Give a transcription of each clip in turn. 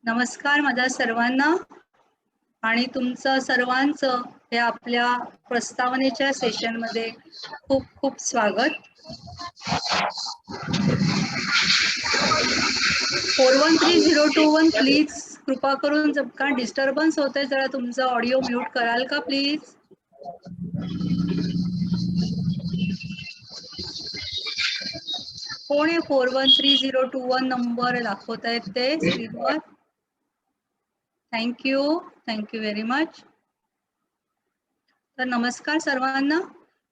नमस्कार माझ्या सर्वांना आणि तुमचं सर्वांचं हे आपल्या प्रस्तावनेच्या सेशन मध्ये खूप खूप स्वागत. 413021 प्लीज कृपा करून जर का डिस्टर्बन्स होते जरा तुमचा ऑडिओ म्यूट कराल का प्लीज. कोण आहे 413021 नंबर दाखवत आहेत ते स्क्रीनवर. Thank you very much. तर नमस्कार सर्वांना,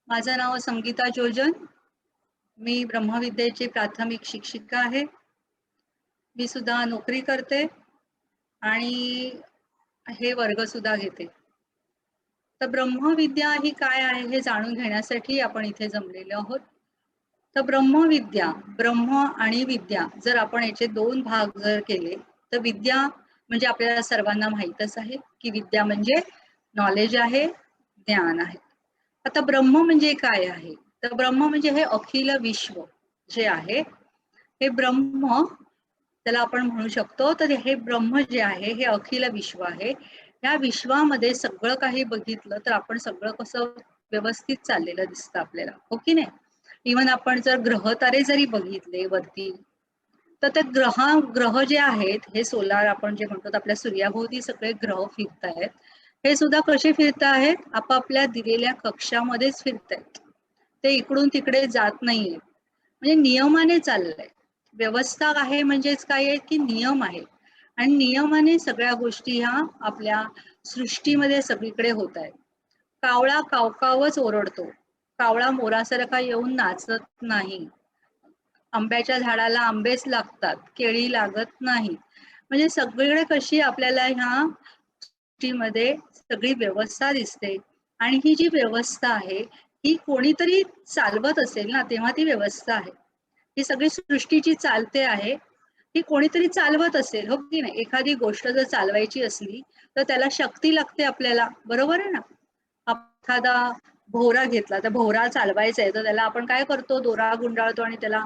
माझं नाव संगीता जोजन, मी ब्रह्मविद्येची प्राथमिक शिक्षिका आहे. मी सुद्धा नोकरी करते आणि हे वर्ग सुद्धा घेते. तर ब्रह्मविद्या ही काय आहे हे जाणून घेण्यासाठी आपण इथे जमलेलो आहोत. तर ब्रह्मविद्या, ब्रह्म आणि विद्या जर आपण याचे दोन भाग जर केले तर विद्या म्हणजे आपल्याला सर्वांना माहीतच आहे की विद्या म्हणजे नॉलेज आहे, ज्ञान आहे. आता ब्रह्म म्हणजे काय आहे, तर ब्रह्म म्हणजे हे अखिल विश्व जे आहे हे ब्रह्म, त्याला आपण म्हणू शकतो. तर हे ब्रह्म जे आहे हे अखिल विश्व आहे. या विश्वामध्ये सगळं काही बघितलं तर आपण सगळं कसं व्यवस्थित चाललेलं दिसतं आपल्याला, हो की नाही. इव्हन आपण जर ग्रह तारे जरी बघितले वरती तर ते ग्रह जे आहेत हे सोलार आपण जे म्हणतो आपल्या सूर्याभोवती सगळे ग्रह फिरतायत. हे सुद्धा कसे फिरतायत, आपापल्या दिलेल्या कक्षामध्येच फिरतायत. ते इकडून तिकडे जात नाहीये, म्हणजे नियमाने चाललंय. व्यवस्था आहे म्हणजेच काय आहे की नियम आहे आणि नियमाने सगळ्या गोष्टी ह्या आपल्या सृष्टीमध्ये सगळीकडे होत आहेत. कावळा कावकावच ओरडतो, कावळा मोरासारखा येऊन नाचत नाही. आंब्याच्या झाडाला आंबेच लागतात, केळी लागत नाही. म्हणजे सगळीकडे कशी आपल्याला ह्या सृष्टीमध्ये सगळी व्यवस्था दिसते. आणि ही जी व्यवस्था आहे ही कोणीतरी चालवत असेल ना, तेव्हा ती व्यवस्था आहे. ही सगळी सृष्टीची चालते आहे, ही कोणीतरी चालवत असेल, हो की नाही. एखादी गोष्ट जर चालवायची असली तर त्याला शक्ती लागते आपल्याला, बरोबर आहे ना. एखादा भोवरा घेतला तर भोवरा चालवायचा आहे तर त्याला आपण काय करतो, दोरा गुंडाळतो आणि त्याला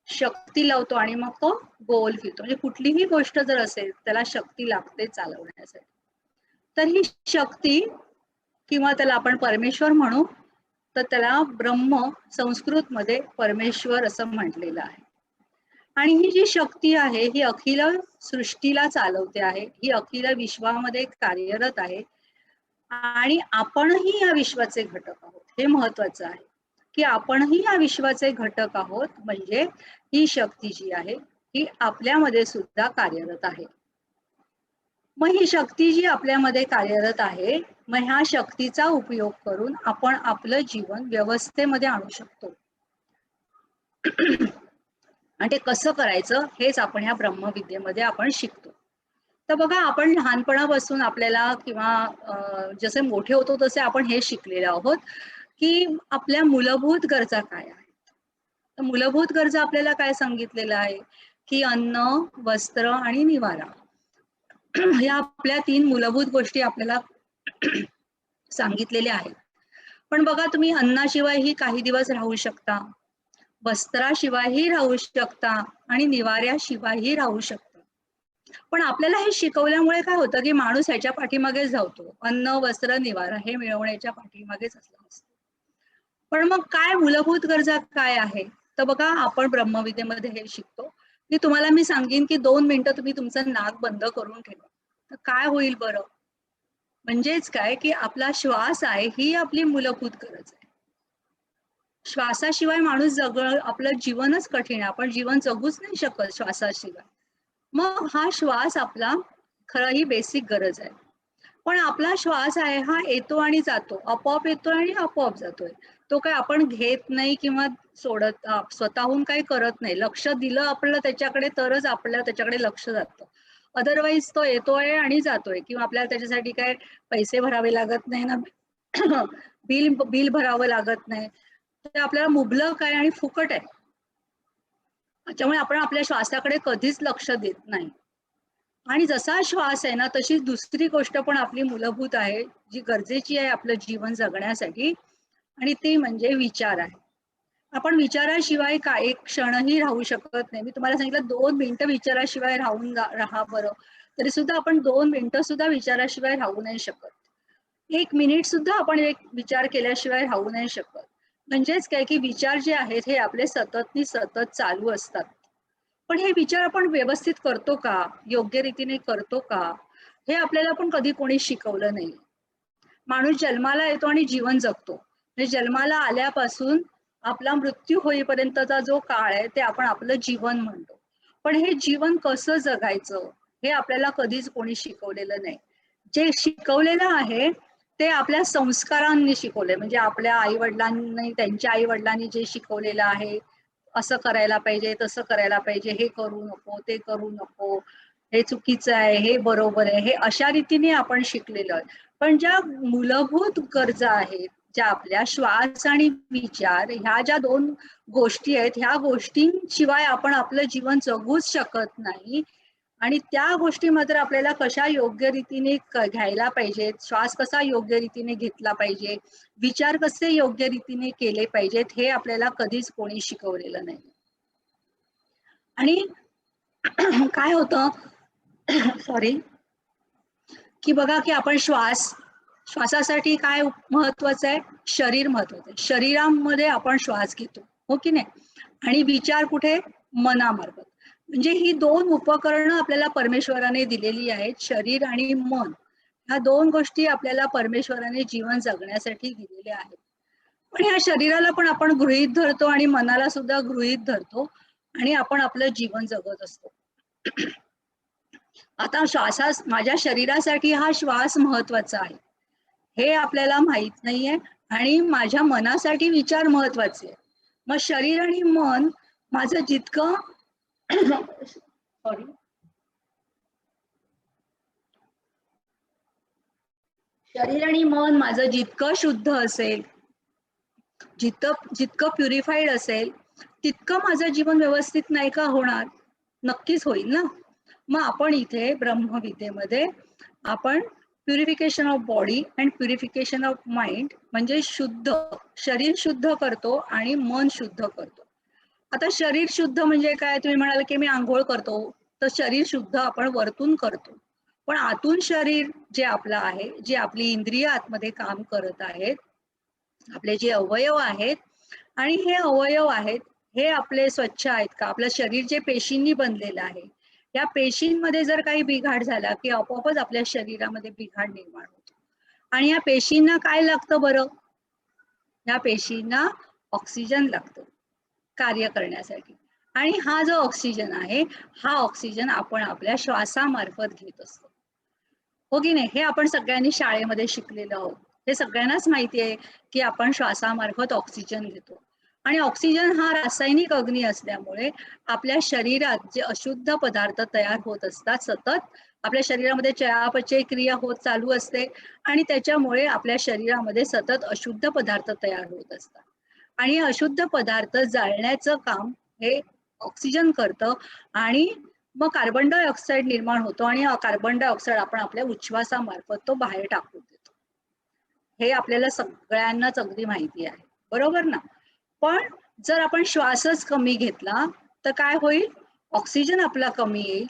शक्ती लावतो आणि मग तो गोल फिरतो. म्हणजे कुठलीही गोष्ट जर असेल त्याला शक्ती लागते चालवण्यासाठी. तर ही शक्ती किंवा त्याला आपण परमेश्वर म्हणू, तर त्याला ब्रह्म संस्कृत मध्ये परमेश्वर असं म्हटलेलं आहे. आणि ही जी शक्ती आहे ही अखिल सृष्टीला चालवते आहे, ही अखिल विश्वामध्ये कार्यरत आहे आणि आपणही या विश्वाचे घटक आहोत. हे महत्वाचं आहे की आपणही या विश्वाचे घटक आहोत. म्हणजे ही शक्ती जी आहे ही आपल्यामध्ये सुद्धा कार्यरत आहे. मग ही शक्ती जी आपल्यामध्ये कार्यरत आहे, मग ह्या शक्तीचा उपयोग करून आपण आपलं जीवन व्यवस्थेमध्ये आणू शकतो. आणि ते कसं करायचं हेच आपण ह्या ब्रह्मविद्येमध्ये आपण शिकतो. तर बघा, आपण लहानपणापासून आपल्याला किंवा जसे मोठे होतो तसे आपण हे शिकलेलो आहोत की आपल्या मूलभूत गरजा काय आहेत. तर मूलभूत गरजा आपल्याला काय सांगितलेलं आहे की अन्न, वस्त्र आणि निवारा. या आपल्या 3 मूलभूत गोष्टी आपल्याला सांगितलेल्या आहेत. पण बघा, तुम्ही अन्नाशिवायही काही दिवस राहू शकता, वस्त्राशिवायही राहू शकता आणि निवाऱ्याशिवायही राहू शकता. पण आपल्याला हे शिकवल्यामुळे काय होतं की माणूस ह्याच्या पाठीमागेच धावतो, अन्न, वस्त्र, निवारा हे मिळवण्याच्या पाठीमागेच असला असतो. पण मग काय मूलभूत गरजा काय आहे, तर बघा आपण ब्रह्मविद्येमध्ये हे शिकतो की तुम्हाला मी सांगेन की 2 मिनिटं तुम्ही तुमचं नाक बंद करून ठेवा, तर काय होईल बरं. म्हणजेच काय की आपला श्वास आहे ही आपली मूलभूत गरज आहे. श्वासाशिवाय माणूस आपलं जीवनच कठीण आहे, आपण जीवन जगूच नाही शकत श्वासाशिवाय. मग हा श्वास आपला खरं ही बेसिक गरज आहे. पण आपला श्वास आहे हा येतो आणि जातो, आपोआप येतोय आणि आपोआप जातोय. तो काय आपण घेत नाही किंवा सोडत स्वतःहून काही करत नाही. लक्ष दिलं आपल्याला त्याच्याकडे तरच आपल्याला त्याच्याकडे लक्ष जातं. अदरवाईज तो येतोय आणि जातोय किंवा आपल्याला त्याच्यासाठी काय पैसे भरावे लागत नाही ना, बिल भरावं लागत नाही. तर आपल्याला मुबलक आहे आणि फुकट आहे. त्याच्यामुळे आपण आपल्या श्वासाकडे कधीच लक्ष देत नाही. आणि जसा श्वास आहे ना तशी दुसरी गोष्ट पण आपली मूलभूत आहे जी गरजेची आहे आपलं जीवन जगण्यासाठी, आणि ती म्हणजे विचार आहे. आपण विचाराशिवाय काय एक क्षणही राहू शकत नाही. मी तुम्हाला सांगितलं 2 मिनिटं विचाराशिवाय राहा बरं. तरी सुद्धा आपण 2 मिनिटं सुद्धा विचाराशिवाय राहू नाही शकत. 1 मिनिट सुद्धा आपण एक विचार केल्याशिवाय राहू नाही शकत. म्हणजेच काय की विचार जे आहेत हे आपले सतत चालू असतात. पण हे विचार आपण व्यवस्थित करतो का? योग्य रीतीने करतो का? हे आपल्याला पण कधी कोणी शिकवलं नाही. माणूस जन्माला येतो आणि जीवन जगतो. म्हणजे जन्माला आल्यापासून आपला मृत्यू होईपर्यंतचा जो काळ आहे ते आपण आपलं जीवन म्हणतो. पण हे जीवन कसं जगायचं हे आपल्याला कधीच कोणी शिकवलेलं नाही. जे शिकवलेलं आहे ते आपल्या संस्कारांनी शिकवले. म्हणजे आपल्या आई वडिलांनी त्यांच्या आई वडिलांनी जे शिकवलेलं आहे, असं करायला पाहिजे, तसं करायला पाहिजे, हे करू नको, ते करू नको, हे चुकीचं आहे, हे बरोबर आहे, हे अशा रीतीने आपण शिकलेलो आहे. पण ज्या मूलभूत गरजा आहेत, ज्या आपल्या श्वास आणि विचार ह्या ज्या 2 गोष्टी आहेत, ह्या गोष्टींशिवाय आपण आपलं जीवन जगूच शकत नाही. आणि त्या गोष्टी मात्र आपल्याला कशा योग्य रीतीने घ्यायला पाहिजेत, श्वास कसा योग्य रीतीने घेतला पाहिजे, विचार कसे योग्य रीतीने केले पाहिजेत, हे आपल्याला कधीच कोणी शिकवलेलं नाही. आणि काय होतं सॉरी, की बघा की आपण श्वासासाठी काय महत्वाचं आहे? शरीर महत्वाचं आहे. शरीरामध्ये आपण श्वास घेतो, हो की नाही? आणि विचार कुठे? मनामार्फत. म्हणजे ही 2 उपकरणं आपल्याला परमेश्वराने दिलेली आहेत, शरीर आणि मन. ह्या 2 गोष्टी आपल्याला परमेश्वराने जीवन जगण्यासाठी दिलेल्या आहेत. पण ह्या शरीराला पण आपण गृहीत धरतो आणि मनाला सुद्धा गृहीत धरतो आणि आपण आपलं जीवन जगत असतो. आता माझ्या शरीरासाठी हा श्वास महत्वाचा आहे हे आपल्याला माहित नाहीये आणि माझ्या मनासाठी विचार महत्वाचे आहे. मग शरीर आणि मन माझं जितकं सॉरी शरीर आणि मन माझं जितकं शुद्ध असेल, जितकं प्युरिफाईड असेल, तितकं माझं जीवन व्यवस्थित नाही का होणार? नक्कीच होईल ना. मग आपण इथे ब्रह्मविद्येमध्ये आपण purification of body and purification of mind म्हणजे शरीर शुद्ध करतो आणि मन शुद्ध करतो. आता शरीर शुद्ध म्हणजे काय? तुम्ही म्हणाल की मी आंघोळ करतो, तर शरीर शुद्ध आपण वरतून करतो. पण आतून शरीर जे आपलं आहे, जी आपली इंद्रिय आतमध्ये काम करत आहेत, आपले जे अवयव आहेत आणि हे अवयव आहेत हे आपले स्वच्छ आहेत का? आपलं शरीर जे पेशींनी बनलेलं आहे, या पेशींमध्ये जर काही बिघाड झाला की आपोआपच आपल्या शरीरामध्ये बिघाड निर्माण होतो. आणि या पेशींना काय लागतं बरं? या पेशींना ऑक्सिजन लागतं कार्य करण्यासाठी. आणि हा जो ऑक्सिजन आहे, हा ऑक्सिजन आपण आपल्या श्वासामार्फत घेत असतो, हो की नाही? हे आपण सगळ्यांनी शाळेमध्ये शिकलेलो आहोत. हे सगळ्यांनाच माहिती आहे की आपण श्वासामार्फत ऑक्सिजन घेतो. आणि ऑक्सिजन हा रासायनिक अग्नी असल्यामुळे आपल्या शरीरात जे अशुद्ध पदार्थ तयार होत असतात, सतत आपल्या शरीरामध्ये चयापचय क्रिया होत चालू असते आणि त्याच्यामुळे आपल्या शरीरामध्ये सतत अशुद्ध पदार्थ तयार होत असतात. आणि अशुद्ध पदार्थ जाळण्याचं काम हे ऑक्सिजन करतं आणि मग कार्बन डायऑक्साईड निर्माण होतो आणि कार्बन डायऑक्साईड आपण आपल्या उच्छ्वासामार्फत तो बाहेर टाकून देतो. हे आपल्याला सगळ्यांनाच अगदी माहिती आहे, बरोबर ना? पण जर आपण श्वासच कमी घेतला तर काय होईल? ऑक्सिजन आपला कमी येईल.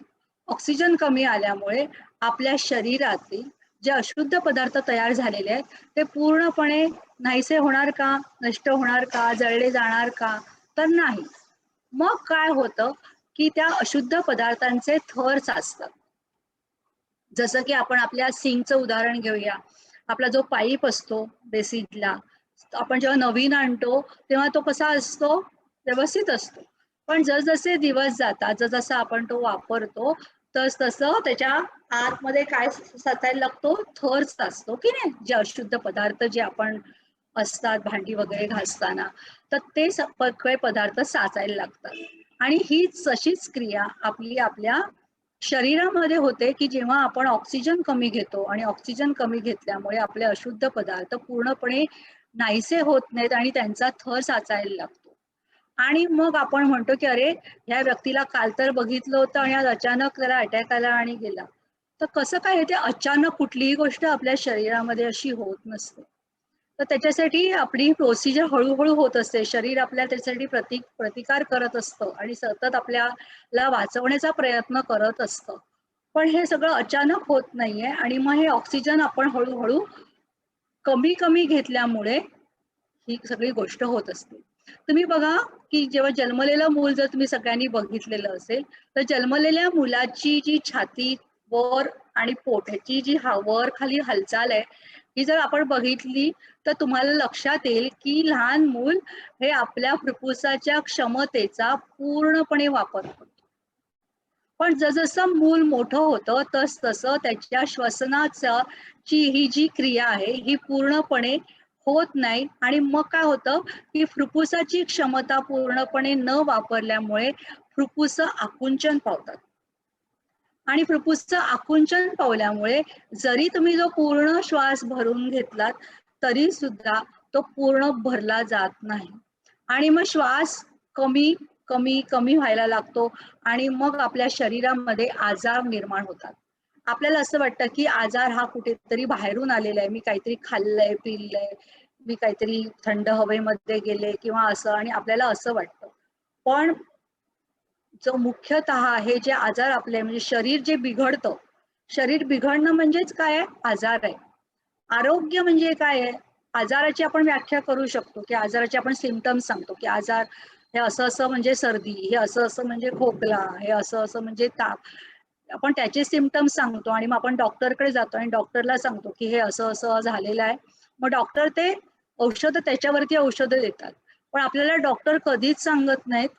ऑक्सिजन कमी आल्यामुळे आपल्या शरीरातील जे अशुद्ध पदार्थ तयार झालेले आहेत ते पूर्णपणे नाहीसे होणार का? नष्ट होणार का? जळले जाणार का? तर नाही. मग काय होतं की त्या अशुद्ध पदार्थांचे थर साचतात. जसं की आपण आपल्या सिंकचं उदाहरण घेऊया. आपला जो पाईप असतो बेसिनला, आपण जेव्हा नवीन आणतो तेव्हा तो कसा असतो? व्यवस्थित असतो. पण जसजसे दिवस जातात, जसं आपण तो वापरतो, तसं त्याच्या आतमध्ये काय साचायला लागतो? थर साचतो की नाही? जे अशुद्ध पदार्थ जे आपण असतात भांडी वगैरे घासताना, तर ते सगळे पदार्थ साचायला लागतात. आणि हीच तशीच क्रिया आपली आपल्या शरीरामध्ये होते की जेव्हा आपण ऑक्सिजन कमी घेतो आणि ऑक्सिजन कमी घेतल्यामुळे आपले अशुद्ध पदार्थ पूर्णपणे नाहीसे होत नाहीत आणि त्यांचा थर साचायला लागतो. आणि मग आपण म्हणतो की अरे, ह्या व्यक्तीला काल तर बघितलं होतं आणि आज अचानक त्याला अटॅक आला आणि गेला. तर कसं काय? ते अचानक कुठलीही गोष्ट आपल्या शरीरामध्ये अशी होत नसते. तर त्याच्यासाठी आपली प्रोसिजर हळूहळू होत असते. शरीर आपल्या त्याच्यासाठी प्रतिकार करत असतं आणि सतत आपल्याला वाचवण्याचा प्रयत्न करत असतं. पण हे सगळं अचानक होत नाहीये आणि मग हे ऑक्सिजन आपण हळूहळू कमी कमी घेतल्यामुळे ही सगळी गोष्ट होत असते. तुम्ही बघा, की जेव्हा जन्मलेलं मूल जर तुम्ही सगळ्यांनी बघितलेलं असेल, तर जन्मलेल्या मुलाची जी छाती वर आणि पोट ह्याची जी वर खाली हालचाल आहे, ही जर आपण बघितली तर तुम्हाला लक्षात येईल, की लहान मूल हे आपल्या फुफ्फुसाच्या क्षमतेचा पूर्णपणे वापर करतं. पण जसं मूल मोठं होतं तसं त्याच्या श्वसनाचा ही जी क्रिया आहे ही पूर्णपणे होत नाही आणि मग काय होतं, की फुफ्फुसाची क्षमता पूर्णपणे न वापरल्यामुळे फुफ्फुस आकुंचन पावतात आणि फुफ्फुस आकुंचन पावल्यामुळे जरी तुम्ही जो पूर्ण श्वास भरून घेतलात तरी सुद्धा तो पूर्ण भरला जात नाही आणि मग श्वास कमी कमी कमी व्हायला लागतो आणि मग आपल्या शरीरामध्ये आजार निर्माण होतात. आपल्याला असं वाटतं, की आजार हा कुठेतरी बाहेरून आलेला आहे. मी काहीतरी खाल्लंय, पिलंय, मी काहीतरी थंड हवेमध्ये गेले किंवा असं आणि आपल्याला असं वाटतं. पण जो मुख्यतः हे जे आजार आपले म्हणजे शरीर जे बिघडतं, शरीर बिघडणं म्हणजेच काय आहे? आजार आहे. आरोग्य म्हणजे काय आहे? आजाराची आपण व्याख्या करू शकतो, की आजाराचे आपण सिम्पटम्स सांगतो, की आजार हे असं-असं म्हणजे सर्दी, हे असं-असं म्हणजे खोकला, हे असं-असं म्हणजे ताप. आपण त्याचे सिम्पटम्स सांगतो आणि मग आपण डॉक्टरकडे जातो आणि डॉक्टरला सांगतो, की हे असं-असं झालेलं आहे. मग डॉक्टर ते त्याच्यावरती औषधं देतात. पण आपल्याला डॉक्टर कधीच सांगत नाहीत,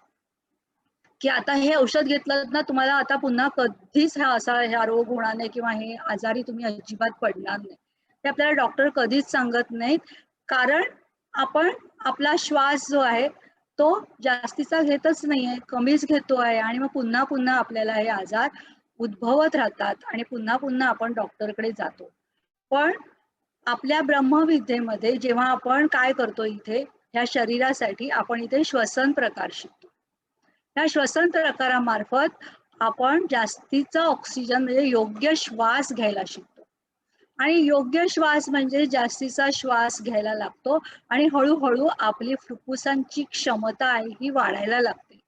की आता हे औषध घेतलं ना तुम्हाला आता पुन्हा कधीच हा रोग होणार नाही किंवा हे आजारी तुम्ही अजिबात पडणार नाही. ते आपल्याला डॉक्टर कधीच सांगत नाहीत. कारण आपण आपला श्वास जो आहे तो जास्तीचा घेतच नाहीये, कमीच घेतो आहे आणि मग पुन्हा पुन्हा आपल्याला हे आजार उद्भवत राहतात आणि पुन्हा पुन्हा आपण डॉक्टरकडे जातो. पण आपल्या ब्रह्मविद्येमध्ये जेव्हा आपण काय करतो इथे, ह्या शरीरासाठी आपण इथे श्वसन प्रकार शिकतो. या श्वसन प्रकारामार्फत आपण जास्तीचा ऑक्सिजन म्हणजे योग्य श्वास घ्यायला शिकतो आणि योग्य श्वास म्हणजे जास्तीचा श्वास घ्यायला लागतो आणि हळूहळू आपली फुफ्फुसांची क्षमता आहे ही वाढायला लागते.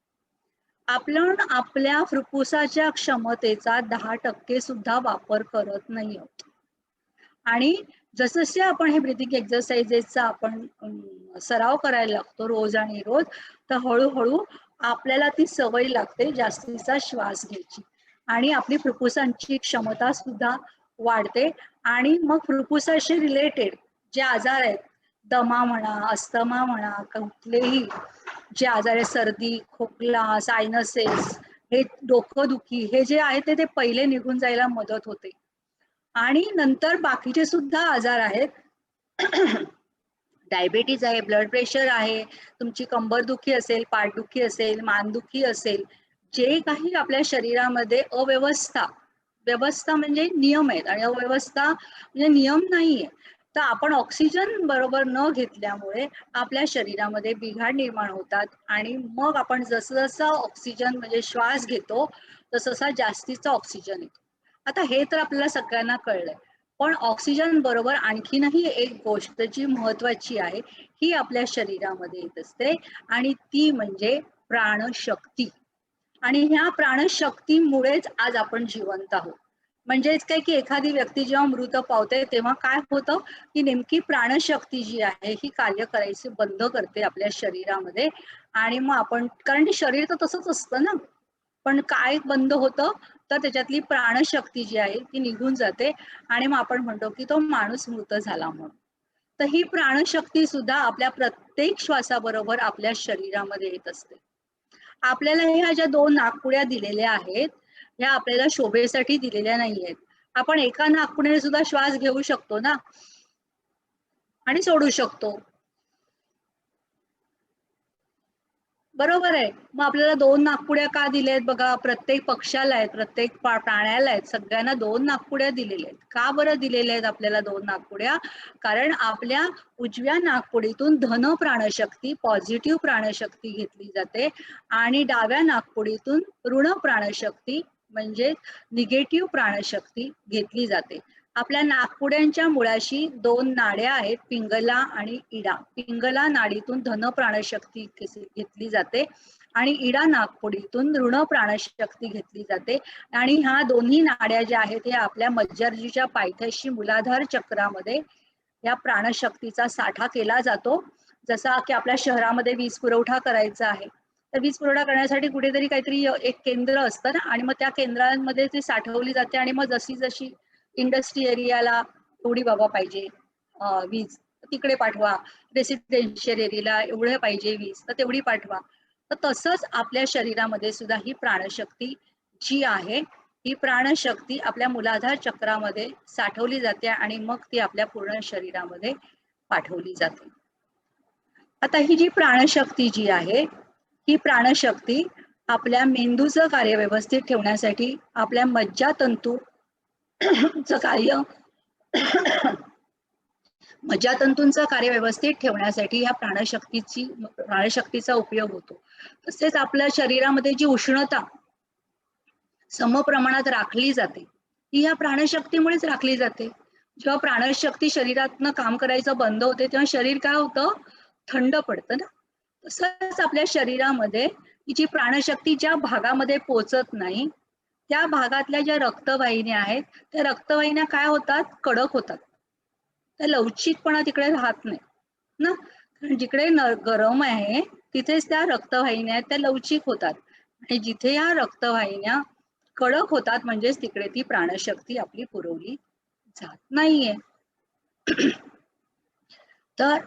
आपण आपल्या फुफ्फुसाच्या क्षमतेचा 10% सुद्धा वापर करत नाही आहोत. आणि जसजसे आपण हे ब्रीथिंग एक्सरसाइजेसचा आपण सराव करायला लागतो रोज आणि रोज, तर हळूहळू आपल्याला ती सवय लागते जास्तीचा श्वास घ्यायची आणि आपली फुफ्फुसांची क्षमता सुद्धा वाढते आणि मग फुफ्फुसाशी रिलेटेड जे आजार आहेत, दमा म्हणा, अस्थमा म्हणा, कुठलेही जे आजार आहे, सर्दी, खोकला, सायनसेस, हे डोकंदुखी, हे जे आहे ते पहिले निघून जायला मदत होते. आणि नंतर बाकीचे सुद्धा आजार आहेत. डायबिटीज आहे, ब्लड प्रेशर आहे, तुमची कंबरदुखी असेल, पाठदुखी असेल, मानदुखी असेल, जे काही आपल्या शरीरामध्ये अव्यवस्था, व्यवस्था म्हणजे नियम आहेत आणि अव्यवस्था म्हणजे नियम नाहीये. तर आपण ऑक्सिजन बरोबर न घेतल्यामुळे आपल्या शरीरामध्ये बिघाड निर्माण होतात आणि मग आपण जसं जसं ऑक्सिजन म्हणजे श्वास घेतो तसा जास्तीचा ऑक्सिजन येतो. आता हे तर आपल्याला सगळ्यांना कळलंय. पण ऑक्सिजन बरोबर आणखीनही एक गोष्ट जी महत्वाची आहे ही आपल्या शरीरामध्ये येत असते आणि ती म्हणजे प्राणशक्ती. आणि ह्या प्राणशक्तीमुळेच आज आपण जिवंत आहोत. म्हणजेच काय की एखादी व्यक्ती जेव्हा मृत पावते तेव्हा काय होतं, की नेमकी प्राणशक्ती जी आहे ही कार्य करायची बंद करते आपल्या शरीरामध्ये आणि मग आपण कारण ते शरीर तर तसंच असतं ना, पण काय बंद होतं तर त्याच्यातली प्राणशक्ती जी आहे ती निघून जाते आणि मग आपण म्हणतो की तो माणूस मृत झाला म्हणून. तर ही प्राणशक्ती सुद्धा आपल्या प्रत्येक श्वासाबरोबर आपल्या शरीरामध्ये येत असते. आपल्याला ह्या ज्या 2 नाकपुड्या दिलेल्या आहेत, ह्या आपल्याला शोभेसाठी दिलेल्या नाहीयेत. आपण एका नाकपुड्याने सुद्धा श्वास घेऊ शकतो ना आणि सोडू शकतो. बरोबर आहे. मग आपल्याला 2 नाकपुड्या का दिल्या आहेत बघा? प्रत्येक पक्ष्याला आहेत, प्रत्येक प्राण्याला आहेत, सगळ्यांना 2 नाकपुड्या दिलेल्या आहेत. का बरं दिलेल्या आहेत आपल्याला 2 नाकपुड्या? कारण आपल्या उजव्या नाकपुडीतून धन प्राणशक्ती, पॉझिटिव्ह प्राणशक्ती घेतली जाते आणि डाव्या नाकपुडीतून ऋण प्राणशक्ती म्हणजे निगेटिव्ह प्राणशक्ती घेतली जाते. आपल्या नाकपुड्यांच्या मुळाशी 2 नाड्या आहेत, पिंगला आणि इडा. पिंगला नाडीतून धन प्राणशक्ती घेतली जाते आणि इडा नाकपुडीतून ऋण प्राणशक्ती घेतली जाते. आणि ह्या दोन्ही नाड्या ज्या आहेत हे आपल्या मज्जार्जीच्या पायथ्याशी मूलाधार चक्रामध्ये या प्राणशक्तीचा साठा केला जातो. जसा की आपल्या शहरामध्ये वीज पुरवठा करायचा आहे, तर वीज पुरवठा करण्यासाठी कुठेतरी काहीतरी एक केंद्र असतं ना, आणि मग त्या केंद्रांमध्ये ती साठवली जाते. आणि मग जशी जशी इंडस्ट्री एरियाला एवढी बाबा पाहिजे वीज, तिकडे पाठवा. रेसिडेन्शियल एरियाला एवढे पाहिजे वीज, तर तेवढी पाठवा. तर तसंच आपल्या शरीरामध्ये सुद्धा ही प्राणशक्ती जी आहे, ही प्राणशक्ती आपल्या मूलाधार चक्रामध्ये साठवली जाते आणि मग ती आपल्या पूर्ण शरीरामध्ये पाठवली जाते. आता ही जी प्राणशक्ती जी आहे, ही प्राणशक्ती आपल्या मेंदूचं कार्य व्यवस्थित ठेवण्यासाठी, आपल्या मज्जातंतूचं कार्य मज्जातंतूंचं कार्य व्यवस्थित ठेवण्यासाठी ह्या प्राणशक्तीचा उपयोग होतो. तसेच आपल्या शरीरामध्ये जी उष्णता समप्रमाणात राखली जाते, ती ह्या प्राणशक्तीमुळेच राखली जाते. जेव्हा प्राणशक्ती शरीरातनं काम करायचं बंद होते, तेव्हा शरीर काय होतं, थंड पडतं ना. तसंच आपल्या शरीरामध्ये जी प्राणशक्ती ज्या भागामध्ये पोचत नाही, त्या भागातल्या ज्या रक्तवाहिन्या आहेत, त्या रक्तवाहिन्या काय होतात, कडक होतात. त्या लवचिकपणा तिकडे राहत नाही ना. कारण जिकडे गरम आहे तिथेच त्या रक्तवाहिन्या आहेत, त्या लवचिक होतात. आणि जिथे या रक्तवाहिन्या कडक होतात म्हणजेच तिकडे ती प्राणशक्ती आपली पुरवली जात नाहीये. तर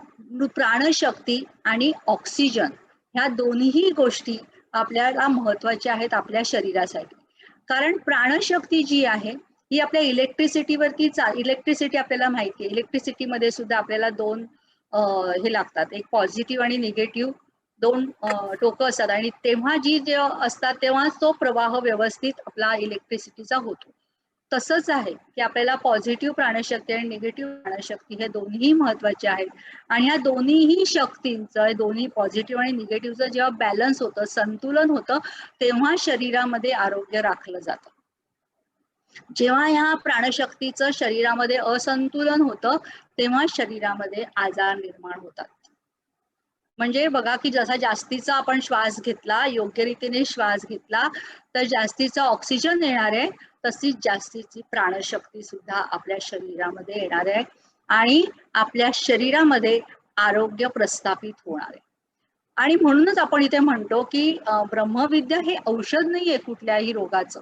प्राणशक्ती आणि ऑक्सिजन ह्या दोन्ही गोष्टी आपल्याला महत्वाच्या आहेत आपल्या शरीरासाठी. कारण प्राणशक्ती जी आहे ही आपल्या इलेक्ट्रिसिटीवरती इलेक्ट्रिसिटी आपल्याला माहिती आहे. इलेक्ट्रिसिटीमध्ये सुद्धा आपल्याला 2 हे लागतात, एक पॉझिटिव्ह आणि निगेटिव्ह 2 टोकं असतात. आणि तेव्हा जे असतात तेव्हा तो प्रवाह व्यवस्थित आपला इलेक्ट्रिसिटीचा होतो. तसंच आहे की आपल्याला पॉझिटिव्ह प्राणशक्ती आणि निगेटिव्ह प्राणशक्ती हे दोन्ही महत्वाचे आहेत. आणि ह्या दोन्ही शक्तींचं, दोन्ही पॉझिटिव्ह आणि निगेटिव्हचं जेव्हा बॅलन्स होतं, संतुलन होतं, तेव्हा शरीरामध्ये आरोग्य राखलं जातं. जेव्हा ह्या प्राणशक्तीचं शरीरामध्ये असंतुलन होतं, तेव्हा शरीरामध्ये आजार निर्माण होतात. म्हणजे बघा की जसा जास्तीचा आपण श्वास घेतला, योग्य रीतीने श्वास घेतला, तर जास्तीचा ऑक्सिजन येणार आहे, तशीच जास्तीची प्राणशक्ती सुद्धा आपल्या शरीरामध्ये येणार आहे आणि आपल्या शरीरामध्ये आरोग्य प्रस्थापित होणार आहे. आणि म्हणूनच आपण इथे म्हणतो की ब्रह्मविद्या हे औषध नाहीये कुठल्याही रोगाचं,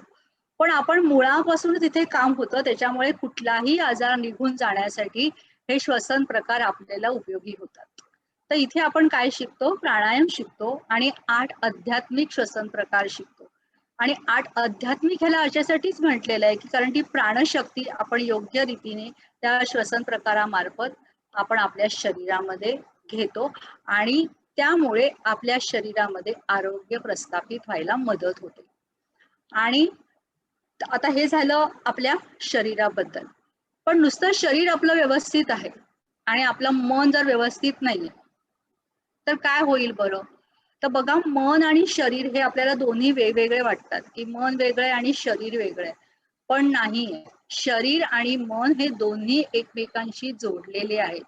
पण आपण मुळापासून तिथे काम होतं, त्याच्यामुळे कुठलाही आजार निघून जाण्यासाठी हे श्वसन प्रकार आपल्याला उपयोगी होतात. तर इथे आपण काय शिकतो, प्राणायाम शिकतो आणि 8 आध्यात्मिक श्वसन प्रकार शिकतो. आणि 8 आध्यात्मिक ह्याला अशासाठीच म्हटलेलं आहे की कारण ती प्राणशक्ती आपण योग्य रीतीने त्या श्वसन प्रकारामार्फत आपण आपल्या शरीरामध्ये घेतो आणि त्यामुळे आपल्या शरीरामध्ये आरोग्य प्रस्थापित व्हायला मदत होते. आणि आता हे झालं आपल्या शरीराबद्दल. पण नुसतं शरीर आपलं व्यवस्थित आहे आणि आपलं मन जर व्यवस्थित नाहीये, तर काय होईल बरं? तर बघा, मन आणि शरीर हे आपल्याला दोन्ही वेगवेगळे वाटतात की मन वेगळं आहे आणि शरीर वेगळं आहे, पण नाहीये. शरीर आणि मन हे दोन्ही एकमेकांशी जोडलेले आहेत.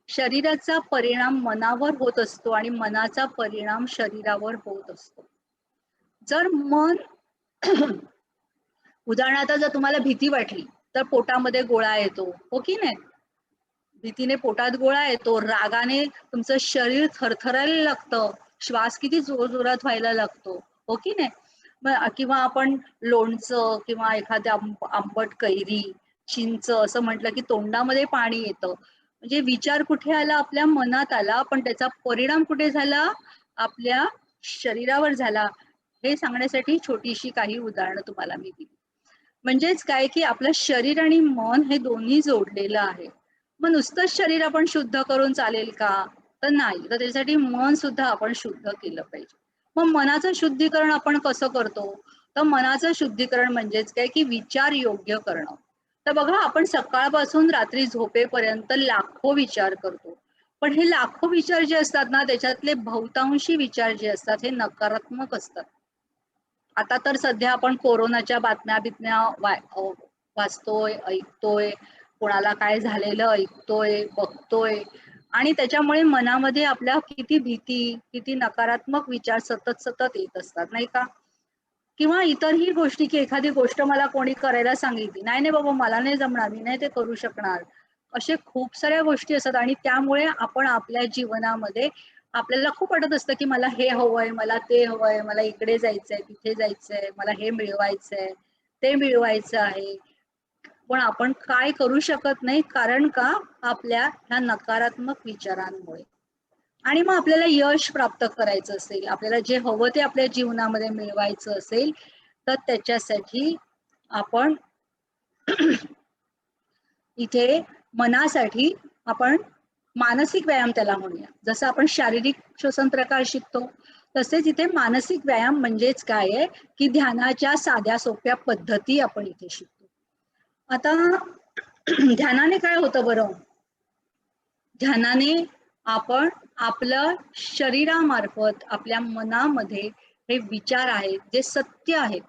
शरीराचा परिणाम मनावर होत असतो आणि मनाचा परिणाम शरीरावर होत असतो. जर मन उदाहरणार्थ जर तुम्हाला भीती वाटली तर पोटामध्ये गोळा येतो, हो की नाही? भीतीने पोटात गोळा येतो, रागाने तुमचं शरीर थरथरायला लागतं, श्वास किती जोरजोरात व्हायला लागतो, हो की नाही? किंवा आपण लोणचं किंवा एखाद्या आंबट कैरी, चिंच असं म्हटलं की तोंडामध्ये पाणी येतं. म्हणजे विचार कुठे आला, आपल्या मनात आला, पण त्याचा परिणाम कुठे झाला, आपल्या शरीरावर झाला. हे सांगण्यासाठी छोटीशी काही उदाहरणं तुम्हाला मी दिली. म्हणजेच काय की आपलं शरीर आणि मन हे दोन्ही जोडलेलं आहे. मग नुसतंच शरीर आपण शुद्ध करून चालेल का? तर नाही. तर त्यासाठी मन सुद्धा आपण शुद्ध केलं पाहिजे. मग मनाचं शुद्धीकरण आपण कसं करतो? तर मनाचं शुद्धीकरण म्हणजेच काय की विचार योग्य करणं. तर बघा, आपण सकाळपासून रात्री झोपेपर्यंत लाखो विचार करतो. पण हे लाखो विचार जे असतात ना, त्याच्यातले बहुतांशी विचार जे असतात हे नकारात्मक असतात. आता तर सध्या आपण कोरोनाच्या बातम्या बितम्या वाचतोय, ऐकतोय. कोणाला काय झालेलं ऐकतोय, बघतोय आणि त्याच्यामुळे मनामध्ये आपल्या किती भीती, किती नकारात्मक विचार सतत सतत येत असतात, नाही का? किंवा इतरही गोष्टी, की एखादी गोष्ट मला कोणी करायला सांगितली, नाही नाही बाबा मला नाही जमणार, मी नाही ते करू शकणार. असे खूप साऱ्या गोष्टी असतात आणि त्यामुळे आपण आपल्या जीवनामध्ये आपल्याला खूप वाटत असतं, की मला हे हवंय, मला ते हवंय, मला इकडे जायचंय, तिथे जायचंय, मला हे मिळवायचंय, ते मिळवायचं आहे. पण आपण काय करू शकत नाही, कारण का? आपल्या ह्या नकारात्मक विचारांमुळे. आणि मग आपल्याला यश प्राप्त करायचं असेल, आपल्याला जे हवं ते आपल्या जीवनामध्ये मिळवायचं असेल, तर त्याच्यासाठी आपण इथे मनासाठी आपण मानसिक व्यायाम त्याला म्हणूया. जसं आपण शारीरिक श्वसन प्रकार शिकतो, तसेच इथे मानसिक व्यायाम म्हणजेच काय आहे, की ध्यानाच्या साध्या सोप्या पद्धती आपण इथे शिकतो. आता ध्यानाने काय होतं बरं? ध्यानाने आपण आपलं शरीरामार्फत आपल्या मनामध्ये हे विचार आहेत, जे सत्य आहेत,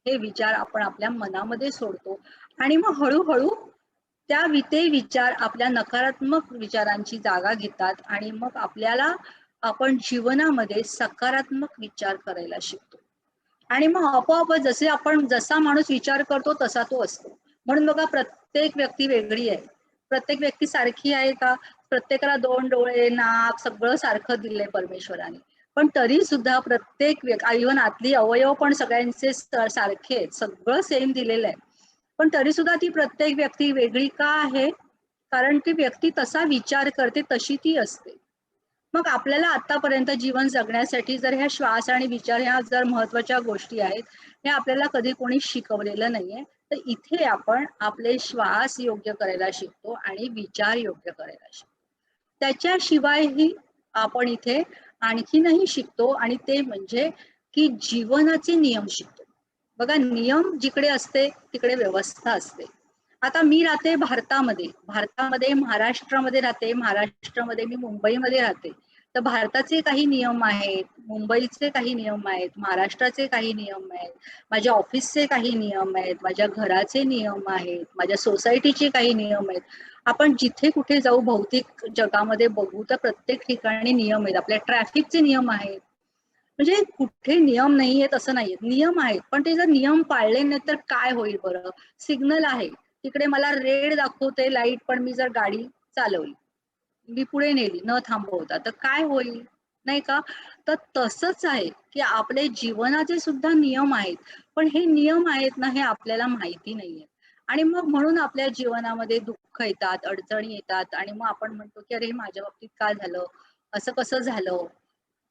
हे विचार आपण आपल्या मनामध्ये सोडतो आणि मग हळूहळू ते विचार आपल्या नकारात्मक विचारांची जागा घेतात आणि मग आपल्याला आपण जीवनामध्ये सकारात्मक विचार करायला शिकतो. आणि मग आपोआप जसे आपण जसा माणूस विचार करतो तसा तो असतो. म्हणून बघा प्रत्येक व्यक्ती वेगळी आहे. प्रत्येक व्यक्ती सारखी आहे का? प्रत्येकाला 2 डोळे, नाक सगळं सारखं दिलंय परमेश्वराने. पण तरी सुद्धा प्रत्येक इव्हन आतली अवयव पण सगळ्यांचे सारखे आहेत. सगळं सेम दिलेलं आहे. पण तरी सुद्धा ती प्रत्येक व्यक्ती वेगळी का आहे? कारण ती व्यक्ती तसा विचार करते, तशी ती असते. मग आपल्याला आतापर्यंत जीवन जगण्यासाठी जर ह्या श्वास आणि विचार ह्या जर महत्वाच्या गोष्टी आहेत, हे आपल्याला कधी कोणी शिकवलेलं नाहीये. तर इथे आपण आपले श्वास योग्य करायला शिकतो आणि विचार योग्य करायला शिकतो. त्याच्याशिवायही आपण इथे आणखीनही शिकतो आणि ते म्हणजे की जीवनाचे नियम शिकतो. बघा नियम जिकडे असते तिकडे व्यवस्था असते. आता मी राहते भारतामध्ये, महाराष्ट्रामध्ये राहते, महाराष्ट्रामध्ये मी मुंबईमध्ये राहते. तर भारताचे काही नियम आहेत, मुंबईचे काही नियम आहेत, महाराष्ट्राचे काही नियम आहेत, माझ्या ऑफिसचे काही नियम आहेत, माझ्या घराचे नियम आहेत, माझ्या सोसायटीचे काही नियम आहेत. आपण जिथे कुठे जाऊ भौतिक जगामध्ये बघू तर प्रत्येक ठिकाणी नियम आहेत. आपल्या ट्रॅफिकचे नियम आहेत. म्हणजे कुठे नियम नाही आहेत असं नाहीये, नियम आहेत. पण ते जर नियम पाळले नाही तर काय होईल बरं? सिग्नल आहे, तिकडे मला रेड दाखवते लाईट, पण मी जर गाडी चालवली, मी पुढे नेली न थांबवता, तर काय होईल? नाही का? तर तसंच आहे की आपले जीवनाचे सुद्धा नियम आहेत. पण हे नियम आहेत ना, हे आपल्याला माहिती नाहीये. आणि मग म्हणून आपल्या जीवनामध्ये दुःख येतात, अडचणी येतात आणि मग आपण म्हणतो की अरे माझ्या बाबतीत काय झालं, असं कसं झालं.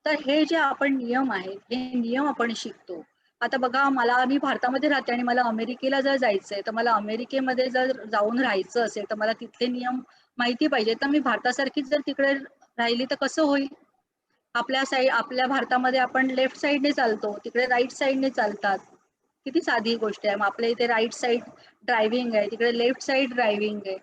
तर हे जे आपण नियम आहेत, हे नियम आपण शिकतो. आता बघा मी भारतामध्ये राहते आणि मला अमेरिकेला जर जायचंय, तर मला अमेरिकेमध्ये जर जाऊन राहायचं असेल, तर मला तिथले नियम माहिती पाहिजे. तर मी भारतासारखीच जर तिकडे राहिली तर कसं होईल? आपल्या भारतामध्ये आपण लेफ्ट साईडने चालतो, तिकडे राईट साईडने चालतात. किती साधी गोष्ट आहे. मग आपल्या इथे राईट साईड ड्रायव्हिंग आहे, तिकडे लेफ्ट साईड ड्रायव्हिंग आहे.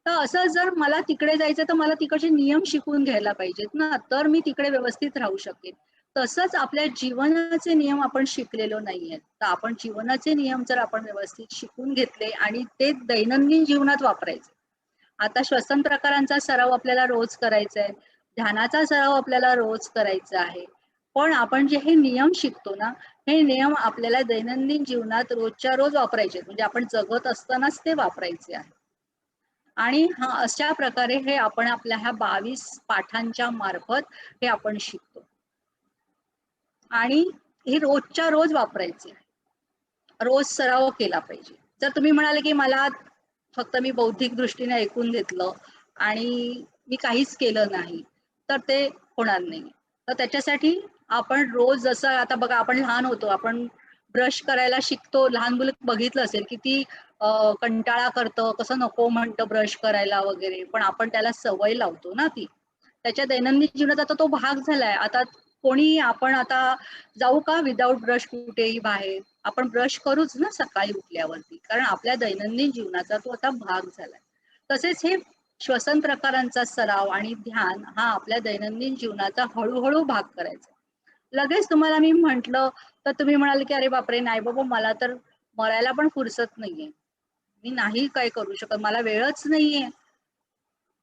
तर असं जर मला तिकडे जायचं तर मला तिकडचे नियम शिकून घ्यायला पाहिजेत ना, तर मी तिकडे व्यवस्थित राहू शकेन. तसंच आपल्या जीवनाचे नियम आपण शिकलेलो नाहीयेत. तर आपण जीवनाचे नियम जर आपण व्यवस्थित शिकून घेतले आणि ते दैनंदिन जीवनात वापरायचे. आता श्वसन प्रकारांचा सराव आपल्याला रोज करायचा आहे, ध्यानाचा सराव आपल्याला रोज करायचा आहे. पण आपण जे हे नियम शिकतो ना, हे नियम आपल्याला दैनंदिन जीवनात रोजच्या रोज वापरायचे, म्हणजे आपण जगत असतानाच ते वापरायचे आहे. आणि अशा प्रकारे हे आपण आपल्या ह्या 22 पाठांच्या मार्फत हे आपण शिकतो आणि हे रोजच्या रोज वापरायचे, रोज सराव केला पाहिजे. जर तुम्ही म्हणाले की मला फक्त मी बौद्धिक दृष्टीने ऐकून घेतलं आणि मी काहीच केलं नाही, तर ते होणार नाही. तर त्याच्यासाठी आपण रोज, जसं आता बघा आपण लहान होतो, आपण ब्रश करायला शिकतो. लहान मुलं बघितलं असेल किती कंटाळा करतं, कसं नको म्हणतं ब्रश करायला वगैरे, पण आपण त्याला सवय लावतो ना ती. त्याच्या दैनंदिन जीवनात आता तो भाग झालाय. आता आपण आता जाऊ का विदाऊट ब्रश कुठेही बाहेर? आपण ब्रश करूच ना सकाळी उठल्यावरती, कारण आपल्या दैनंदिन जीवनाचा तो आता भाग झालाय. तसेच हे श्वसन प्रकारांचा सराव आणि ध्यान हा आपल्या दैनंदिन जीवनाचा हळूहळू भाग करायचा. लगेच तुम्हाला मी म्हंटल तर तुम्ही म्हणाल की अरे बापरे, नाही बाबा मला तर मरायला पण फुरसत नाहीये. मी नाही काय करू शकत, मला वेळच नाहीये.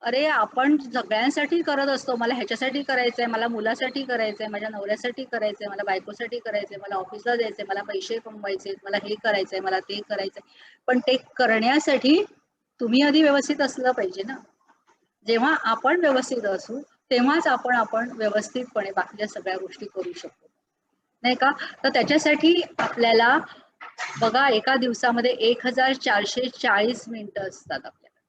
अरे आपण सगळ्यांसाठी करत असतो. मला ह्याच्यासाठी करायचंय, मला मुलासाठी करायचंय, माझ्या नवऱ्यासाठी करायचंय, मला बायकोसाठी करायचंय, मला ऑफिसला जायचंय, मला पैसे कमवायचे, मला हे करायचंय, मला ते करायचंय. पण ते करण्यासाठी तुम्ही आधी व्यवस्थित असलं पाहिजे ना. जेव्हा आपण व्यवस्थित असू तेव्हाच आपण व्यवस्थितपणे बाकीच्या सगळ्या गोष्टी करू शकतो, नाही का? तर त्याच्यासाठी आपल्याला बघा, एका दिवसामध्ये 1440 मिनिटं असतात आपल्याला,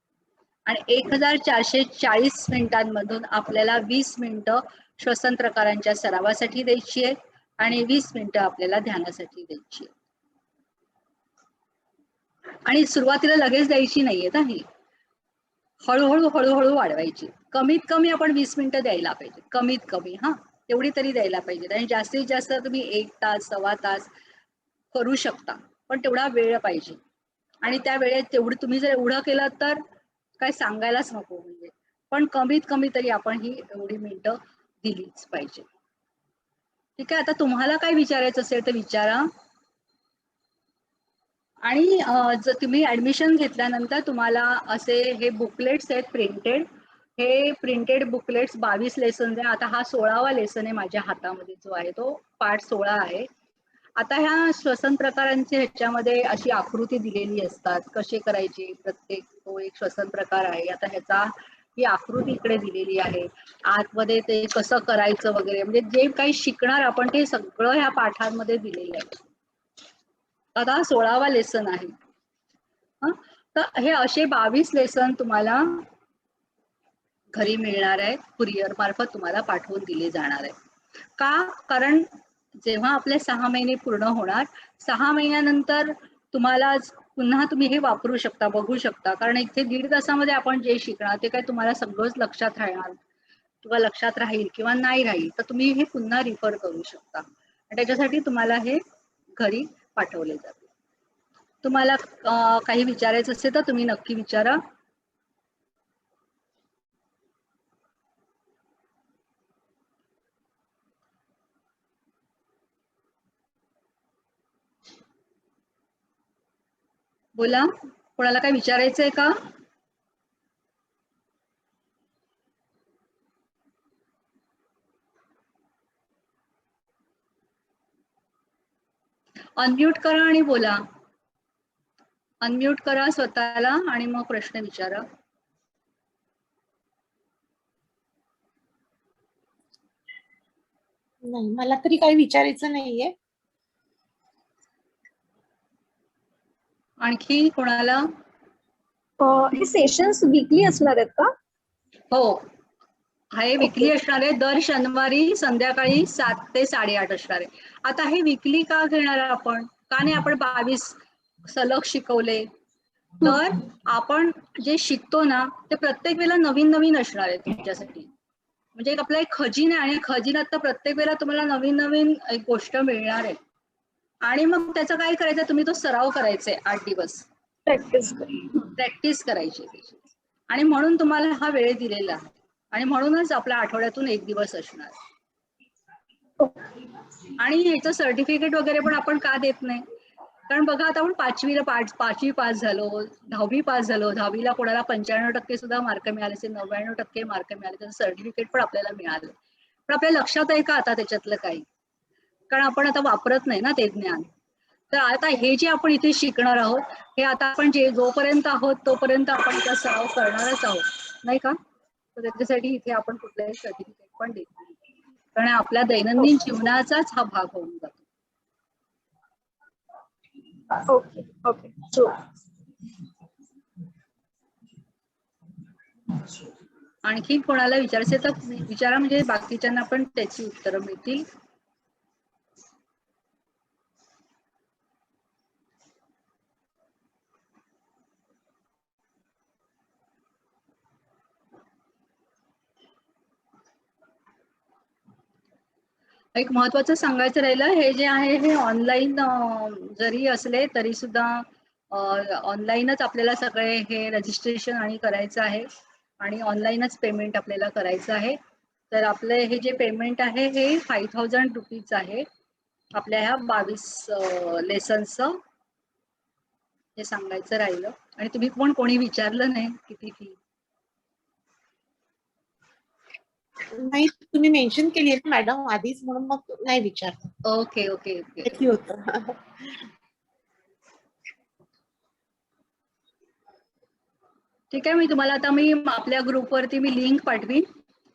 आणि 1440 मिनिटांमधून आपल्याला 20 मिनिटं श्वसन प्रकारांच्या सरावासाठी द्यायची आहे आणि 20 मिनिटं आपल्याला ध्यानासाठी द्यायची आहे. आणि सुरुवातीला लगेच द्यायची नाहीये ही, हळूहळू हळूहळू वाढवायची. कमीत कमी आपण 20 मिनिटं द्यायला पाहिजे, कमीत कमी. हा, तेवढी तरी द्यायला पाहिजे. आणि जास्तीत जास्त तुम्ही 1 तास, सव्वा तास करू शकता, पण तेवढा वेळ पाहिजे. आणि त्या वेळेत तेवढी तुम्ही जर एवढं केलं तर काय सांगायलाच नको म्हणजे. पण कमीत कमी तरी आपण ही एवढी मिनिटं दिलीच पाहिजे. ठीक आहे, आता तुम्हाला काय विचारायचं असेल तर विचारा. आणि जर तुम्ही ऍडमिशन घेतल्यानंतर तुम्हाला असे हे बुकलेट्स आहेत प्रिंटेड, हे प्रिंटेड बुकलेट्स 22 लेसन आहे. आता हा 16वा लेसन आहे माझ्या हातामध्ये, जो आहे तो पाठ 16 आहे. आता ह्या श्वसन प्रकारांचे ह्याच्यामध्ये अशी आकृती दिलेली असतात, कसे करायचे, प्रत्येक तो एक श्वसन प्रकार आहे. आता ह्याचा ही आकृती इकडे दिलेली आहे, आतमध्ये ते कसं करायचं वगैरे, म्हणजे जे काही शिकणार आपण ते सगळं ह्या पाठांमध्ये दिलेलं आहे. आता 16वा लेसन आहे. तर हे असे 22 लेसन तुम्हाला घरी मिळणार आहे, कुरिअर मार्फत तुम्हाला पाठवून दिले जाणार आहे. का? कारण जेव्हा आपले 6 महिने पूर्ण होणार, 6 महिन्यानंतर तुम्हाला पुन्हा तुम्ही हे वापरू शकता, बघू शकता. कारण इथे 1.5 तासामध्ये आपण जे शिकणार ते काय तुम्हाला सगळंच लक्षात राहणार किंवा लक्षात राहील किंवा नाही राहील, तर तुम्ही हे पुन्हा रिफर करू शकता. आणि त्याच्यासाठी तुम्हाला हे घरी पाठवले जाते. तुम्हाला काही विचारायचं असेल तर तुम्ही नक्की विचारा. बोला, कोणाला काय विचारायचंय का? अनम्यूट करा आणि बोला. अनम्यूट करा स्वतःला आणि मग प्रश्न विचारा. नाही, मला तरी काही विचारायचं नाहीये. आणखी कोणाला? हे सेशन्स वीकली असणार आहेत का? हो, हे वीकली असणार आहे. दर शनिवारी संध्याकाळी 7 ते 8:30 असणार आहे. आता हे वीकली का घेणार आपण? का नाही आपण 22 सलग शिकवले? तर आपण जे शिकतो ना ते प्रत्येक वेळेला नवीन नवीन असणार आहे तुमच्यासाठी. म्हणजे आपला एक खजिना आहे, आणि खजिन्यात तर प्रत्येक वेळेला तुम्हाला नवीन नवीन एक गोष्ट मिळणार आहे. आणि मग त्याचं काय करायचं, तुम्ही तो सराव करायचा आहे 8 दिवस, प्रॅक्टिस करायची. आणि म्हणून तुम्हाला हा वेळ दिलेला आहे, आणि म्हणूनच आपल्या आठवड्यातून 1 दिवस असणार. आणि ह्याचं सर्टिफिकेट वगैरे पण आपण का देत नाही? कारण बघा, आता आपण 5वी पास झालो, 10वी पास झालो, 10वीला कोणाला 95% सुद्धा मार्क मिळाले असेल, 99% मार्क मिळाले, त्याचं सर्टिफिकेट पण आपल्याला मिळालं. पण आपल्या लक्षात आहे का आता त्याच्यातलं काही? कारण आपण आता वापरत नाही ना ते ज्ञान. तर आता हे जे आपण इथे शिकणार आहोत, हे आता आपण जोपर्यंत आहोत तोपर्यंत आपण त्याचा सराव करणारच आहोत, नाही का? तर त्याच्यासाठी इथे आपण कुठल्याही सर्टिफिकेट पण देत नाही, कारण आपल्या दैनंदिन जीवनाचाच हा भाग होऊन जातो. Okay okay. आणखी कोणाला विचारायचे तर विचारा, म्हणजे बाकीच्यांना पण त्याची उत्तरं मिळतील. एक महत्वाचं सांगायचं राहिलं, हे जे आहे हे ऑनलाईन जरी असले तरी सुद्धा ऑनलाईनच आपल्याला सगळे हे रजिस्ट्रेशन आणि करायचं आहे, आणि ऑनलाईनच पेमेंट आपल्याला करायचं आहे. तर आपले हे जे पेमेंट आहे हे 5000 रुपीज आहे आपल्या ह्या 22 लेसन्सचं. हे सांगायचं राहिलं. आणि तुम्ही पण कोणी विचारलं नाही किती फी? नाही, तुम्ही मेन्शन केली आहे मॅडम आधीच, म्हणून मग नाही विचारलं. Okay okay okay. किती होतं? ठीक आहे, मी तुम्हाला आता आपल्या ग्रुपवरती लिंक पाठवीन.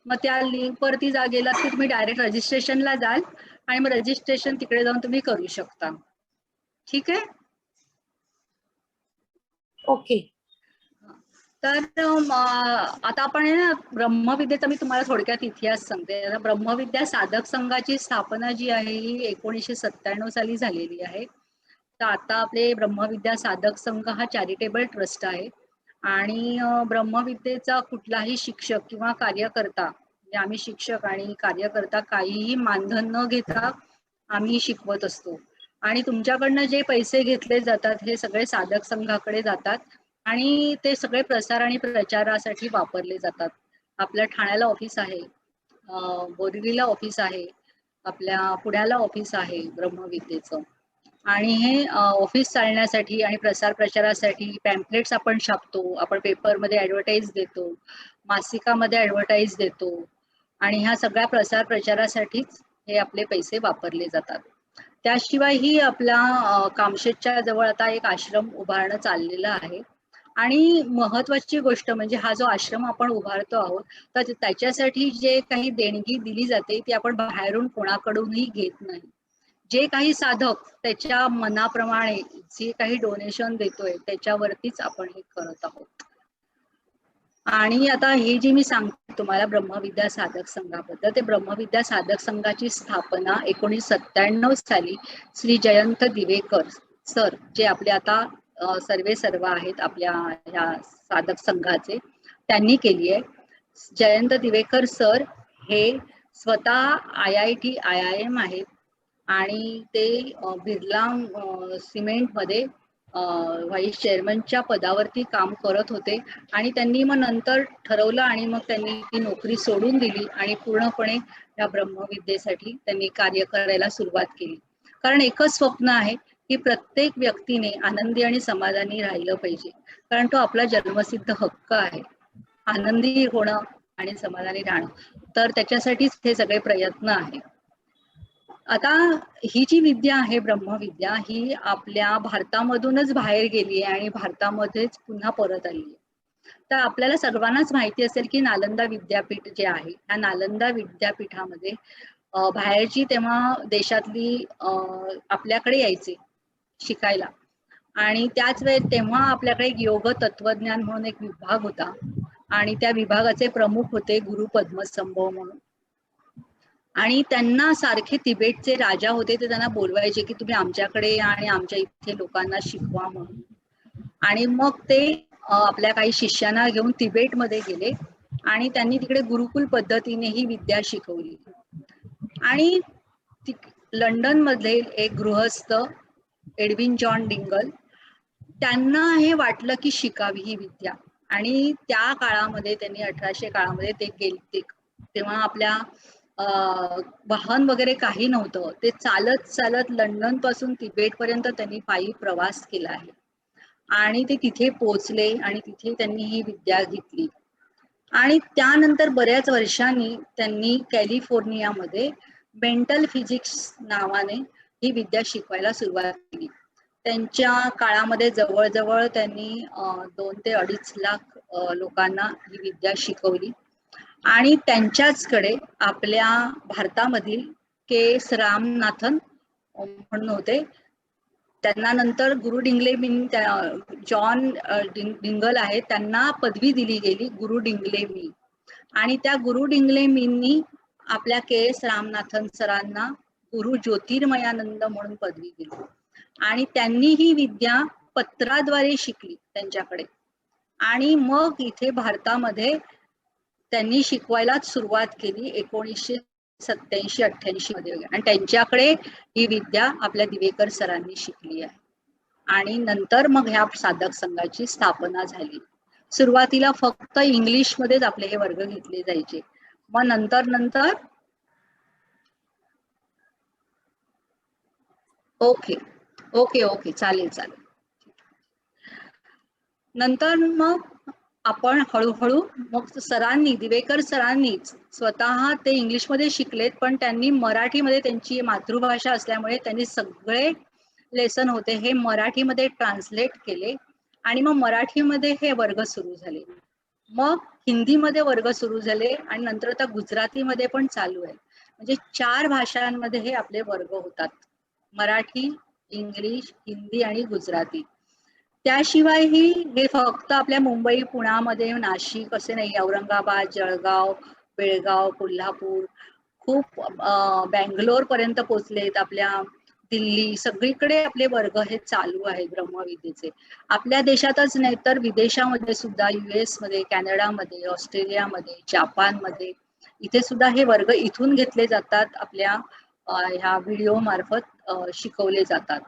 मग त्या लिंक वरती गेलात की तुम्ही डायरेक्ट रजिस्ट्रेशनला जाल आणि मग रजिस्ट्रेशन तिकडे जाऊन तुम्ही करू शकता. ठीक आहे. ओके. तर आता आपण ब्रह्मविद्येचा मी तुम्हाला थोडक्यात इतिहास सांगते. ब्रह्मविद्या साधक संघाची स्थापना जी आहे ही 1997 साली झालेली आहे. तर आता आपले ब्रह्मविद्या साधक संघ हा चॅरिटेबल ट्रस्ट आहे आणि ब्रह्मविद्येचा कुठलाही शिक्षक किंवा कार्यकर्ता, म्हणजे आम्ही शिक्षक आणि कार्यकर्ता काहीही मानधन न घेता आम्ही शिकवत असतो. आणि तुमच्याकडनं जे पैसे घेतले जातात हे सगळे साधक संघाकडे जातात आणि ते सगळे प्रसार आणि प्रचारासाठी वापरले जातात. आपल्या ठाण्याला ऑफिस आहे, बोरिवलीला ऑफिस आहे, आपल्या पुण्याला ऑफिस आहे ब्रह्मविद्येचं. आणि हे ऑफिस चालण्यासाठी आणि प्रसार प्रचारासाठी पॅम्पलेट्स आपण छापतो, आपण पेपरमध्ये ऍडव्हर्टाईज देतो, मासिकामध्ये ऍडव्हर्टाईज देतो आणि ह्या सगळ्या प्रसार प्रचारासाठीच हे आपले पैसे वापरले जातात. त्याशिवायही आपला कामशेतच्या जवळ आता एक आश्रम उभारणं चाललेलं आहे. आणि महत्वाची गोष्ट म्हणजे हा जो आश्रम आपण उभारतो आहोत तर त्याच्यासाठी जे काही देणगी दिली जाते ती आपण बाहेरून कोणाकडूनही घेत नाही. जे काही साधक त्याच्या मनाप्रमाणे जे काही डोनेशन देतोय त्याच्यावरतीच आपण हे करत आहोत. आणि आता हे जे मी सांगते तुम्हाला ब्रह्मविद्या साधक संघाबद्दल, ते ब्रह्मविद्या साधक संघाची स्थापना 1997 साली श्री जयंत दिवेकर सर, जे आपले आता सर्वे सर्व आहेत आपल्या ह्या साधक संघाचे, त्यांनी केली आहे. जयंत दिवेकर सर हे स्वतः IIT IIM आहेत आणि ते बिर्ला सिमेंटमध्ये व्हाईस चेअरमनच्या पदावरती काम करत होते आणि त्यांनी मग नंतर ठरवलं आणि मग त्यांनी ती नोकरी सोडून दिली आणि पूर्णपणे या ब्रह्मविद्येसाठी त्यांनी कार्य करायला सुरुवात केली. कारण एकच स्वप्न आहे की प्रत्येक व्यक्तीने आनंदी आणि समाधानी राहिलं पाहिजे, कारण तो आपला जन्मसिद्ध हक्क आहे आनंदी होणं आणि समाधानी राहणं. तर त्याच्यासाठीच हे सगळे प्रयत्न आहेत. आता ही जी विद्या आहे ब्रह्मविद्या ही आपल्या भारतामधूनच बाहेर गेली आहे आणि भारतामध्येच पुन्हा परत आली आहे. तर आपल्याला सर्वांनाच माहिती असेल की नालंदा विद्यापीठ जे आहे त्या नालंदा विद्यापीठामध्ये बाहेरची तेव्हा देशातली आपल्याकडे यायचे शिकायला आणि त्याच वेळेस तेव्हा आपल्याकडे योग तत्वज्ञान म्हणून एक विभाग होता आणि त्या विभागाचे प्रमुख होते गुरु पद्मसंभव म्हणून. आणि त्यांना सारखे तिबेटचे राजा होते ते त्यांना बोलवायचे की तुम्ही आमच्याकडे या आणि आमच्या इथे लोकांना शिकवा म्हणून. आणि मग ते आपल्या काही शिष्यांना घेऊन तिबेटमध्ये गेले आणि त्यांनी तिकडे गुरुकुल पद्धतीने ही विद्या शिकवली. आणि लंडन मधले एक गृहस्थ एडविन जॉन डिंगल, त्यांना हे वाटलं की शिकावी ही विद्या आणि त्या काळामध्ये त्यांनी 1800 काळामध्ये ते गेले. तेव्हा आपल्या वाहन वगैरे काही नव्हतं, ते चालत चालत लंडन पासून तिबेट पर्यंत त्यांनी पायी प्रवास केला आहे आणि ते तिथे पोहोचले आणि तिथे त्यांनी ही विद्या घेतली. आणि त्यानंतर बऱ्याच वर्षांनी त्यांनी कॅलिफोर्नियामध्ये मेंटल फिजिक्स नावाने ही विद्या शिकवायला सुरुवात केली. त्यांच्या काळामध्ये जवळजवळ त्यांनी 2 ते 2.5 लाख लोकांना ही विद्या शिकवली. आणि त्यांच्याचकडे आपल्या भारतामधील के.एस. रामनाथन म्हणून होते, त्यांना नंतर गुरु डिंगले मी जॉन डिंगल आहे त्यांना पदवी दिली गेली गुरु डिंगले मी. आणि त्या गुरु डिंगले मींनी आपल्या के.एस. रामनाथन सरांना गुरु ज्योतिर्मयानंद म्हणून पदवी दिली आणि त्यांनी ही विद्या पत्राद्वारे शिकली त्यांच्याकडे. आणि मग इथे भारतामध्ये त्यांनी शिकवायला सुरुवात केली 1987-88 मध्ये आणि त्यांच्याकडे ही विद्या आपल्या दिवेकर सरांनी शिकली आहे. आणि नंतर मग ह्या साधक संघाची स्थापना झाली. सुरुवातीला फक्त इंग्लिश मध्येच आपले हे वर्ग घेतले जायचे, मग नंतर ओके ओके ओके चालेल चालेल. नंतर मग आपण हळूहळू मग सरांनी, दिवेकर सरांनीच स्वतः ते इंग्लिशमध्ये शिकलेत, पण त्यांनी मराठीमध्ये, त्यांची मातृभाषा असल्यामुळे त्यांनी सगळे लेसन होते हे मराठीमध्ये ट्रान्सलेट केले आणि मग मराठीमध्ये हे वर्ग सुरू झाले. मग हिंदीमध्ये वर्ग सुरू झाले आणि नंतर आता गुजरातीमध्ये पण चालू आहे. म्हणजे 4 भाषांमध्ये हे आपले वर्ग होतात, मराठी, इंग्लिश, हिंदी आणि गुजराती. त्याशिवायही हे फक्त आपल्या मुंबई, पुण्यामध्ये, नाशिक असे नाही, औरंगाबाद, जळगाव, बेळगाव, कोल्हापूर, खूप बँगलोर पर्यंत पोहोचलेत, आपल्या दिल्ली, सगळीकडे आपले वर्ग हे चालू आहेत ब्रह्मविद्येचे. आपल्या देशातच नाही तर विदेशामध्ये सुद्धा, US मध्ये, कॅनडामध्ये, ऑस्ट्रेलियामध्ये, जापानमध्ये, इथे सुद्धा हे वर्ग इथून घेतले जातात, आपल्या ह्या व्हिडिओ मार्फत शिकवले जातात.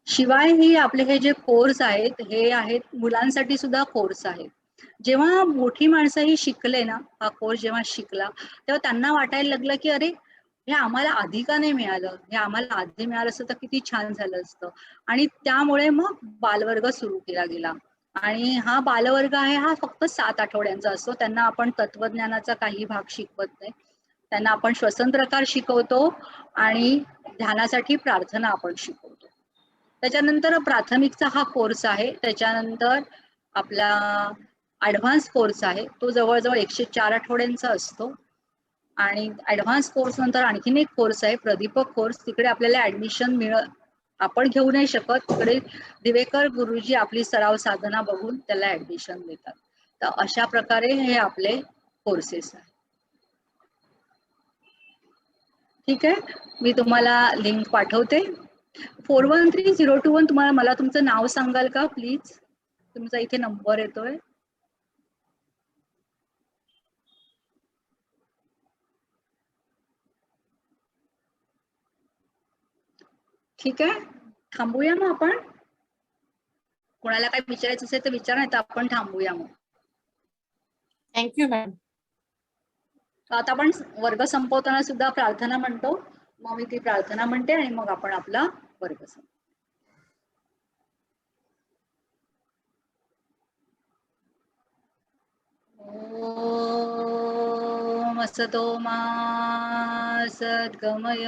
शिवाय ही आपले हे जे कोर्स आहेत हे आहेत मुलांसाठी सुद्धा कोर्स आहेत. जेव्हा मोठी माणसं ही शिकले ना, हा कोर्स जेव्हा शिकला तेव्हा त्यांना वाटायला लागलं की अरे हे आम्हाला आधी का नाही मिळालं, हे आम्हाला आधी मिळालं असतं तर किती छान झालं असतं. आणि त्यामुळे मग बालवर्ग सुरू केला गेला आणि हा बालवर्ग आहे हा फक्त 7 आठवड्यांचा असतो. त्यांना आपण तत्वज्ञानाचा काही भाग शिकवत नाही, त्यांना आपण श्वसन प्रकार शिकवतो आणि ध्यानासाठी प्रार्थना आपण शिकवतो. त्याच्यानंतर प्राथमिकचा हा कोर्स आहे, त्याच्यानंतर आपला ऍडव्हान्स कोर्स आहे, तो जवळजवळ 104 आठवड्यांचा असतो. आणि ऍडव्हान्स कोर्स नंतर आणखीन एक कोर्स आहे प्रदीपक कोर्स, तिकडे आपल्याला ऍडमिशन आपण घेऊ नाही शकत, तिकडे दिवेकर गुरुजी आपली सराव साधना बघून त्याला ऍडमिशन देतात. तर अशा प्रकारे हे आपले कोर्सेस आहेत. ठीक आहे, मी तुम्हाला लिंक पाठवते. 413021 तुम्हाला, मला तुमचं नाव सांगाल का प्लीज? तुमचा इथे नंबर येतोय. ठीक आहे, थांबूया मग आपण. कोणाला काय विचारायचं असेल तर विचारा, नाही तर आपण थांबूया मग. Thank you ma'am. आता आपण वर्ग संपवताना सुद्धा प्रार्थना म्हणतो, मग मी ती प्रार्थना म्हणते आणि मग आपण आपला वर्ग संपवतो. ओम असतो मा सद्गमय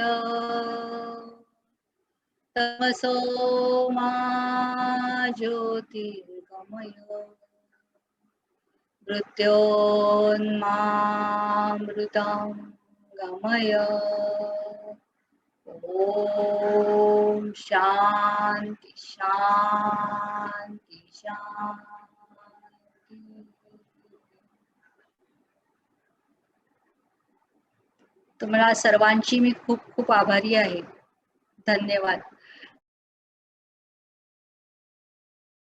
तमसो मा ज्योतिर्गमय मृत्योन्मामृतं गमय. ओम शांती शांती शांती. तुम्हाला सर्वांची मी खूप खूप आभारी आहे. धन्यवाद.